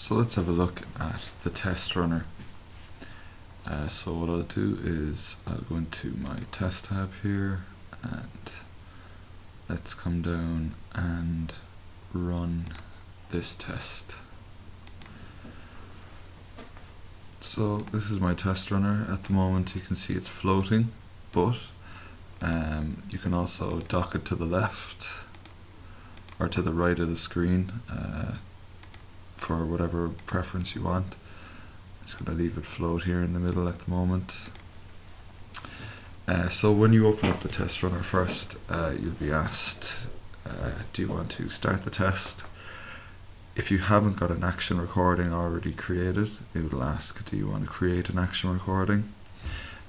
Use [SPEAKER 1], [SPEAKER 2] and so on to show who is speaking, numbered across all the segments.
[SPEAKER 1] So let's have a look at the test runner. So what I'll do is I'll go into my test tab here and let's come down and run this test. So this is my test runner. At the moment you can see it's floating, but you can also dock it to the left or to the right of the screen for whatever preference you want. I'm just going to leave it float here in the middle at the moment. So when you open up the test runner first, you'll be asked, do you want to start the test? If you haven't got an action recording already created, it will ask, do you want to create an action recording?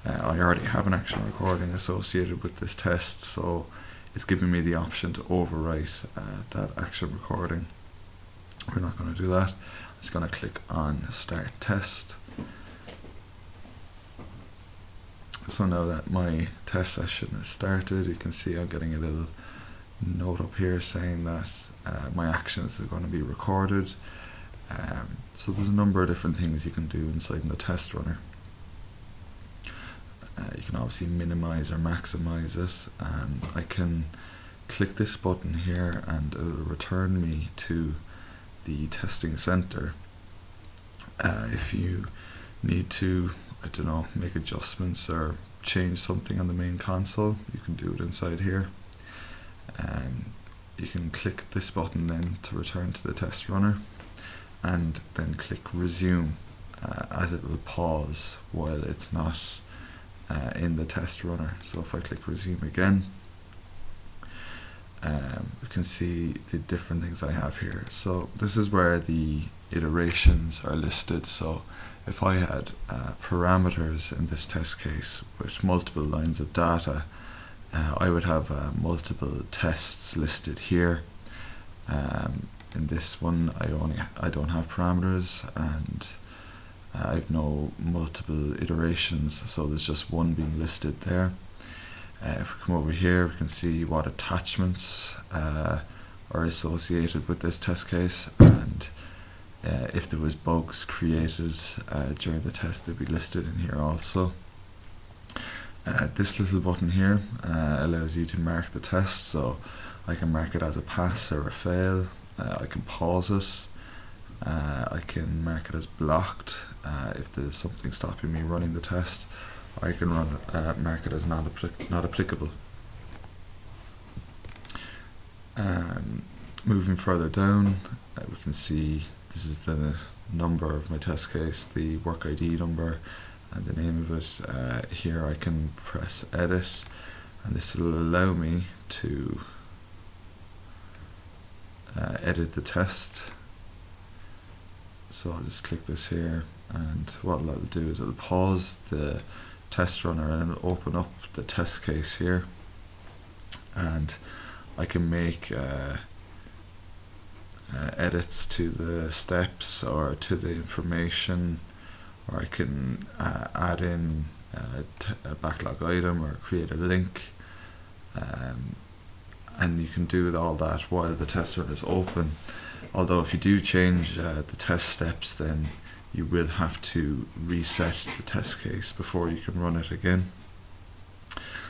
[SPEAKER 1] I already have an action recording associated with this test, so it's giving me the option to overwrite that action recording. We're not going to do that. I'm just going to click on Start Test. So now that my test session has started, you can see I'm getting a little note up here saying that my actions are going to be recorded. So there's a number of different things you can do inside the test runner. You can obviously minimize or maximize it. I can click this button here and it will return me to the testing center. If you need to, I don't know, make adjustments or change something on the main console, you can do it inside here. You can click this button then to return to the test runner, and then click resume as it will pause while it's not in the test runner. So if I click resume again, you can see the different things I have here. So this is where the iterations are listed. So if I had parameters in this test case with multiple lines of data, I would have multiple tests listed here. In this one I don't have parameters, and I have no multiple iterations, so there's just one being listed there. If we come over here, we can see what attachments are associated with this test case, and if there was bugs created during the test, they'd be listed in here also. This little button here allows you to mark the test, so I can mark it as a pass or a fail. I can pause it. I can mark it as blocked if there's something stopping me running the test. I can mark it as not applicable. Moving further down, we can see this is the number of my test case, the work ID number, and the name of it. Here I can press edit, and this will allow me to edit the test. So I'll just click this here, and what it'll do is it'll pause the test runner and it'll open up the test case here, and I can make edits to the steps or to the information, or I can add in a backlog item or create a link, and you can do all that while the test run is open. Although if you do change the test steps, then you will have to reset the test case before you can run it again.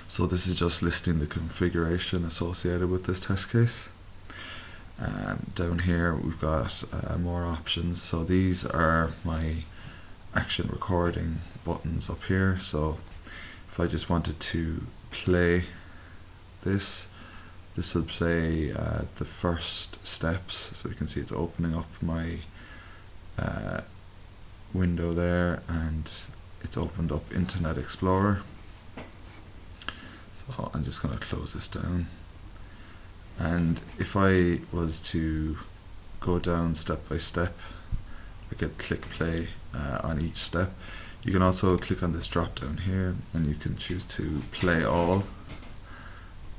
[SPEAKER 1] So this is just listing the configuration associated with this test case. Down here we've got more options. So these are my action recording buttons up here. So if I just wanted to play this will play the first steps. So you can see it's opening up my window there, and it's opened up Internet Explorer. So I'm just going to close this down, and if I was to go down step by step, I could click play on each step. You can also click on this drop down here and you can choose to play all,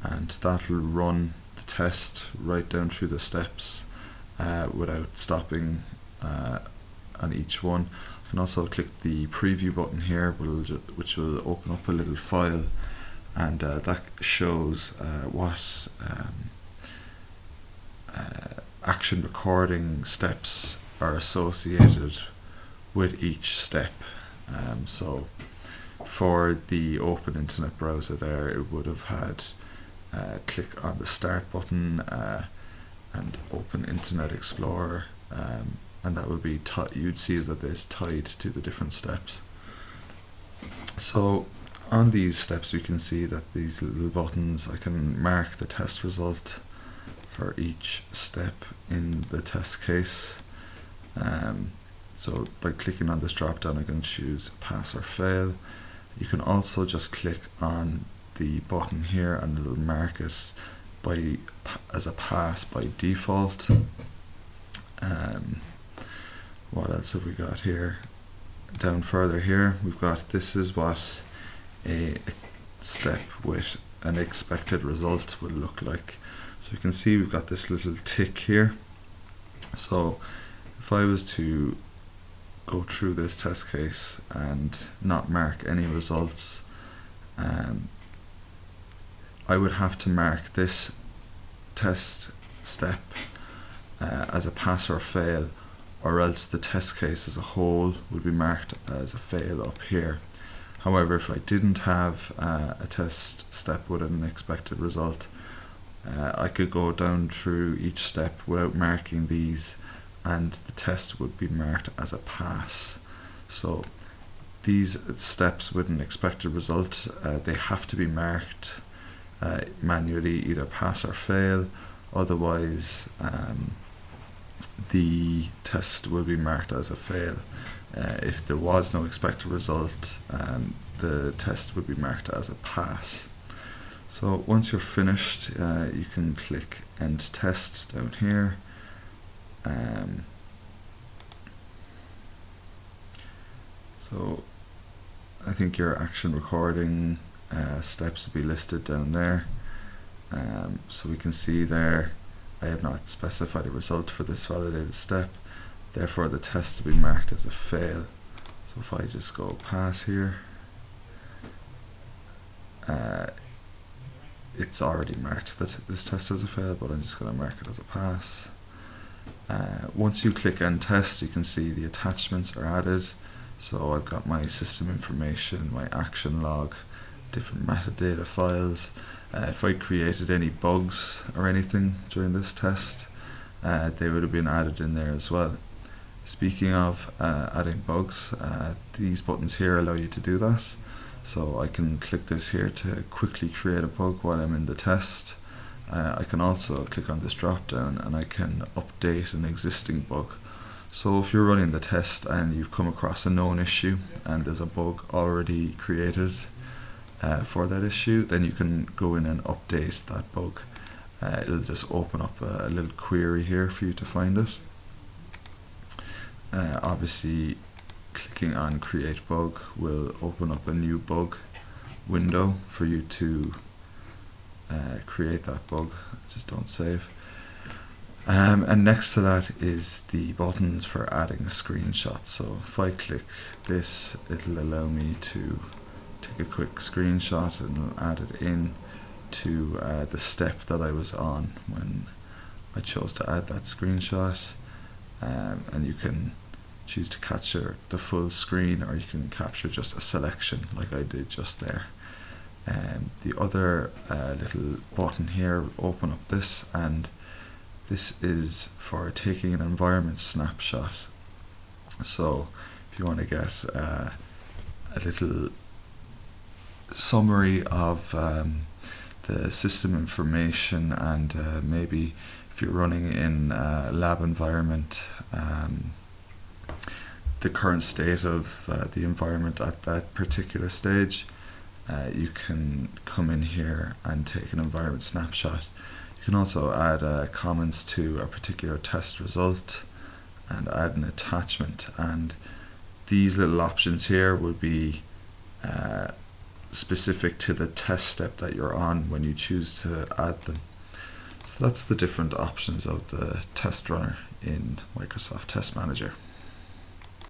[SPEAKER 1] and that will run the test right down through the steps without stopping on each one. You can also click the preview button here, which will open up a little file, and that shows what action recording steps are associated with each step. So for the Open Internet browser there, it would have had click on the Start button and Open Internet Explorer, and that would be you'd see that it's tied to the different steps. So on these steps we can see that these little buttons, I can mark the test result for each step in the test case. So by clicking on this drop down I can choose pass or fail. You can also just click on the button here and it'll mark it as a pass by default. What else have we got here? Down further here we've got, this is what a step with an expected result will look like. So you can see we've got this little tick here. So if I was to go through this test case and not mark any results, I would have to mark this test step as a pass or fail, or else the test case as a whole would be marked as a fail up here. However, if I didn't have a test step with an expected result, I could go down through each step without marking these and the test would be marked as a pass. So these steps with an expected result, they have to be marked manually, either pass or fail, otherwise the test will be marked as a fail. If there was no expected result, the test would be marked as a pass. So once you're finished, you can click End Test down here. So I think your action recording steps will be listed down there. So we can see there I have not specified a result for this validated step, therefore the test will be marked as a fail. So if I just go pass here, it's already marked that this test as a fail, but I'm just going to mark it as a pass. Once you click End Test, you can see the attachments are added. So I've got my system information, my action log, different metadata files. If I created any bugs or anything during this test, they would have been added in there as well. Speaking of adding bugs, these buttons here allow you to do that. So I can click this here to quickly create a bug while I'm in the test. I can also click on this drop down and I can update an existing bug. So if you're running the test and you've come across a known issue and there's a bug already created for that issue, then you can go in and update that bug. It'll just open up a little query here for you to find it. Obviously clicking on Create Bug will open up a new bug window for you to create that bug. Just don't save. And next to that is the buttons for adding a screenshot. So if I click this, it'll allow me to take a quick screenshot and it'll add it in to the step that I was on when I chose to add that screenshot. And you can choose to capture the full screen, or you can capture just a selection like I did just there. The other little button here will open up this, and this is for taking an environment snapshot. So if you want to get a little summary of the system information, and maybe if you're running in a lab environment, the current state of the environment at that particular stage, you can come in here and take an environment snapshot. You can also add comments to a particular test result and add an attachment, and these little options here will be specific to the test step that you're on when you choose to add them. So that's the different options of the test runner in Microsoft Test Manager.